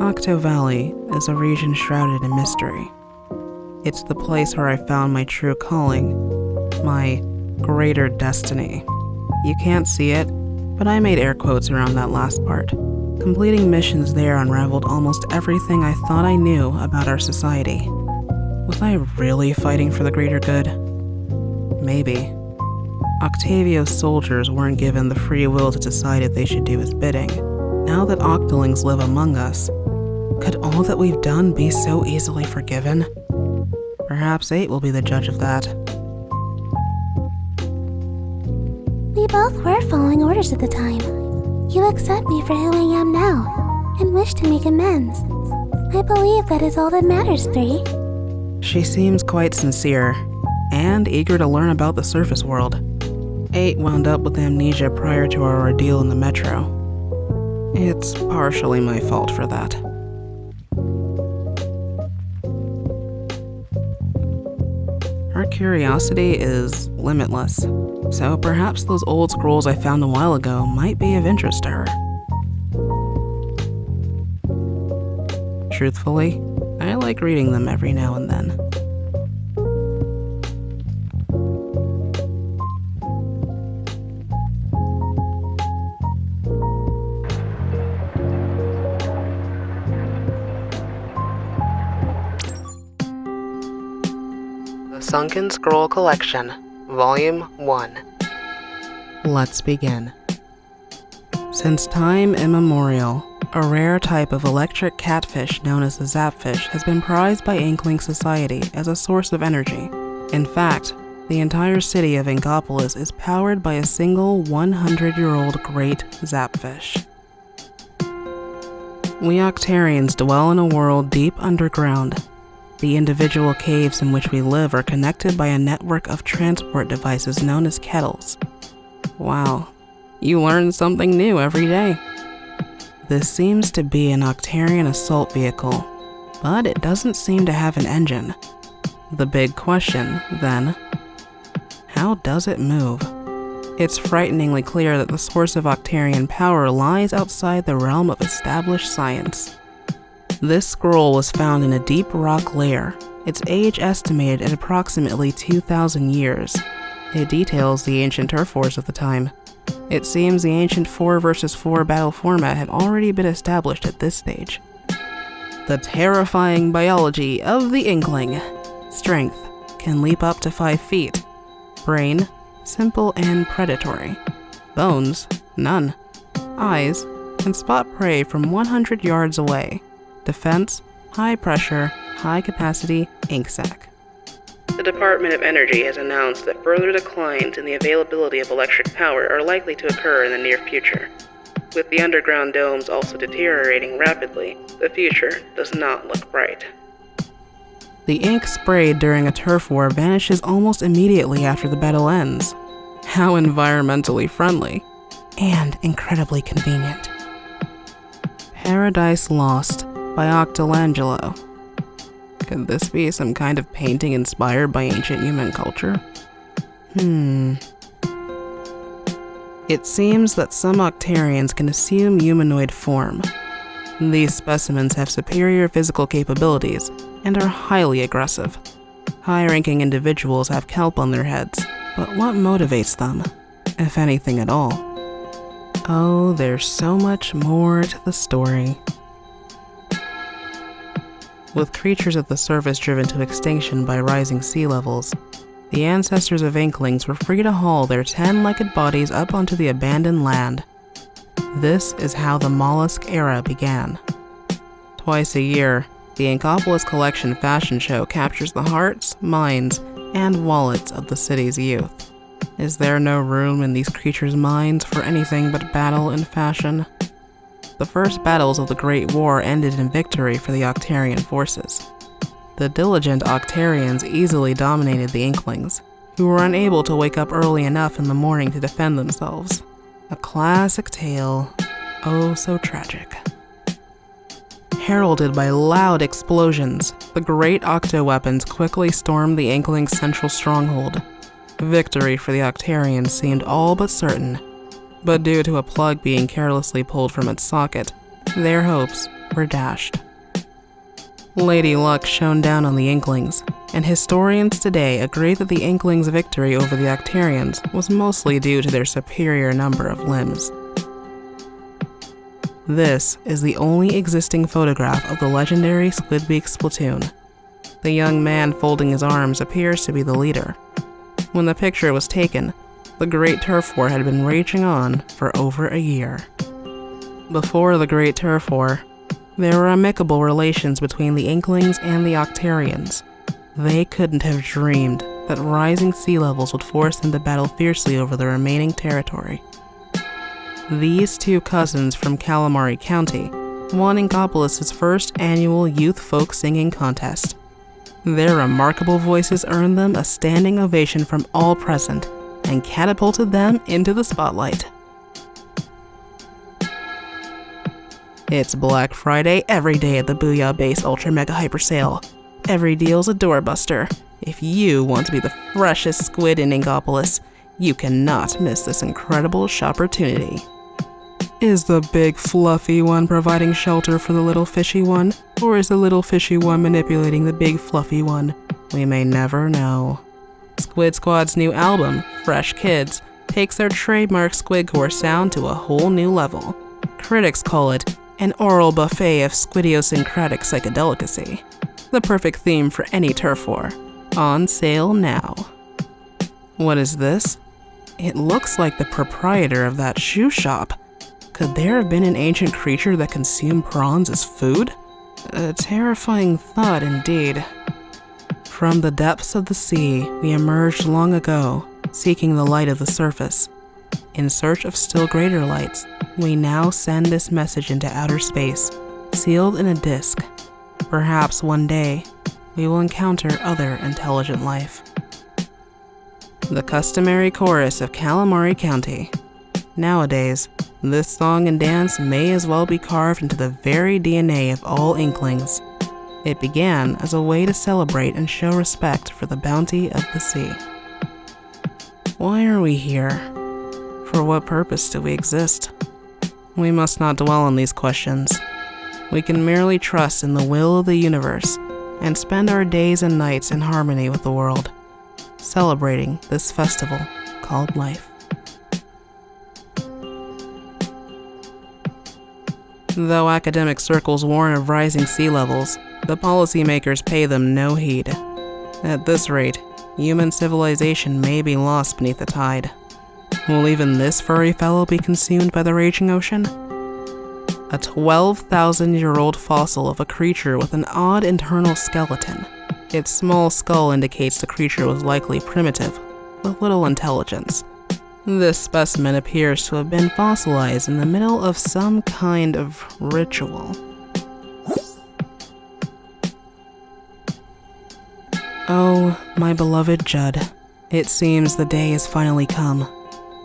Octo Valley is a region shrouded in mystery. It's the place where I found my true calling, my greater destiny. You can't see it, but I made air quotes around that last part. Completing missions there unraveled almost everything I thought I knew about our society. Was I really fighting for the greater good? Maybe. Octavio's soldiers weren't given the free will to decide if they should do his bidding. Now that Octolings live among us, could all that we've done be so easily forgiven? Perhaps 8 will be the judge of that. We both were following orders at the time. You accept me for who I am now, and wish to make amends. I believe that is all that matters, 3. She seems quite sincere, and eager to learn about the surface world. 8 wound up with amnesia prior to our ordeal in the metro. It's partially my fault for that. Her curiosity is limitless, so perhaps those old scrolls I found a while ago might be of interest to her. Truthfully, I like reading them every now and then. The Sunken Scroll Collection, Volume 1. Let's begin. Since time immemorial, a rare type of electric catfish known as the zapfish has been prized by Inkling society as a source of energy. In fact, the entire city of Inkopolis is powered by a single 100-year-old great zapfish. We Octarians dwell in a world deep underground. The individual caves in which we live are connected by a network of transport devices known as kettles. Wow, you learn something new every day. This seems to be an Octarian assault vehicle, but it doesn't seem to have an engine. The big question, then, how does it move? It's frighteningly clear that the source of Octarian power lies outside the realm of established science. This scroll was found in a deep rock lair, its age estimated at approximately 2,000 years. It details the ancient turf wars of the time. It seems the ancient 4 versus 4 battle format had already been established at this stage. The terrifying biology of the Inkling. Strength, can leap up to 5 feet. Brain, simple and predatory. Bones, none. Eyes, can spot prey from 100 yards away. Defense, high pressure, high capacity, ink sac. The Department of Energy has announced that further declines in the availability of electric power are likely to occur in the near future. With the underground domes also deteriorating rapidly, the future does not look bright. The ink sprayed during a turf war vanishes almost immediately after the battle ends. How environmentally friendly, and incredibly convenient. Paradise Lost by Octolangelo. Could this be some kind of painting inspired by ancient human culture? It seems that some Octarians can assume humanoid form. These specimens have superior physical capabilities and are highly aggressive. High-ranking individuals have kelp on their heads, but what motivates them, if anything at all? Oh, there's so much more to the story. With creatures of the surface driven to extinction by rising sea levels, the ancestors of Inklings were free to haul their 10-legged bodies up onto the abandoned land. This is how the mollusk era began. Twice a year, the Inkopolis Collection fashion show captures the hearts, minds, and wallets of the city's youth. Is there no room in these creatures' minds for anything but battle and fashion? The first battles of the Great War ended in victory for the Octarian forces. The diligent Octarians easily dominated the Inklings, who were unable to wake up early enough in the morning to defend themselves. A classic tale, oh so tragic. Heralded by loud explosions, the great octo-weapons quickly stormed the Inklings' central stronghold. Victory for the Octarians seemed all but certain, but due to a plug being carelessly pulled from its socket, their hopes were dashed. Lady Luck shone down on the Inklings, and historians today agree that the Inklings' victory over the Octarians was mostly due to their superior number of limbs. This is the only existing photograph of the legendary Squidbeak Splatoon. The young man folding his arms appears to be the leader. When the picture was taken, the Great Turf War had been raging on for over a year. Before the Great Turf War, there were amicable relations between the Inklings and the Octarians. They couldn't have dreamed that rising sea levels would force them to battle fiercely over the remaining territory. These two cousins from Calamari County won Inkopolis' first annual youth folk singing contest. Their remarkable voices earned them a standing ovation from all present and catapulted them into the spotlight. It's Black Friday every day at the Booyah Base Ultra Mega Hyper Sale. Every deal's a doorbuster. If you want to be the freshest squid in Inkopolis, you cannot miss this incredible shopportunity. Is the big fluffy one providing shelter for the little fishy one, or is the little fishy one manipulating the big fluffy one? We may never know. Squid Squad's new album, Fresh Kids, takes their trademark Quakeor sound to a whole new level. Critics call it an oral buffet of squidiosyncratic psychedelicacy, the perfect theme for any turf war. On sale now. What is this? It looks like the proprietor of that shoe shop. Could there have been an ancient creature that consumed prawns as food? A terrifying thought indeed. From the depths of the sea, we emerged long ago, seeking the light of the surface. In search of still greater lights, we now send this message into outer space, sealed in a disk. Perhaps one day, we will encounter other intelligent life. The customary chorus of Calamari County. Nowadays, this song and dance may as well be carved into the very DNA of all Inklings. It began as a way to celebrate and show respect for the bounty of the sea. Why are we here? For what purpose do we exist? We must not dwell on these questions. We can merely trust in the will of the universe and spend our days and nights in harmony with the world, celebrating this festival called life. Though academic circles warn of rising sea levels, the policymakers pay them no heed. At this rate, human civilization may be lost beneath the tide. Will even this furry fellow be consumed by the raging ocean? A 12,000-year-old fossil of a creature with an odd internal skeleton. Its small skull indicates the creature was likely primitive, with little intelligence. This specimen appears to have been fossilized in the middle of some kind of ritual. Oh, my beloved Judd, it seems the day has finally come.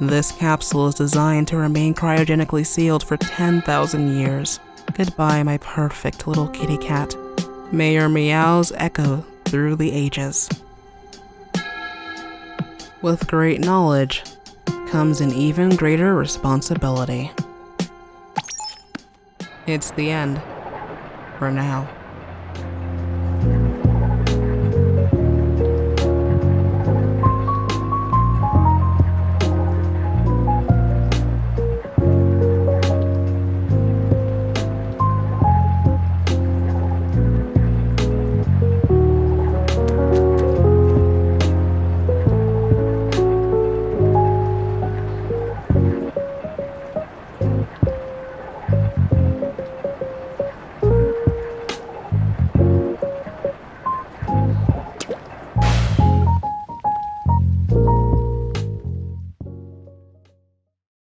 This capsule is designed to remain cryogenically sealed for 10,000 years. Goodbye, my perfect little kitty cat. May your meows echo through the ages. With great knowledge comes an even greater responsibility. It's the end, for now.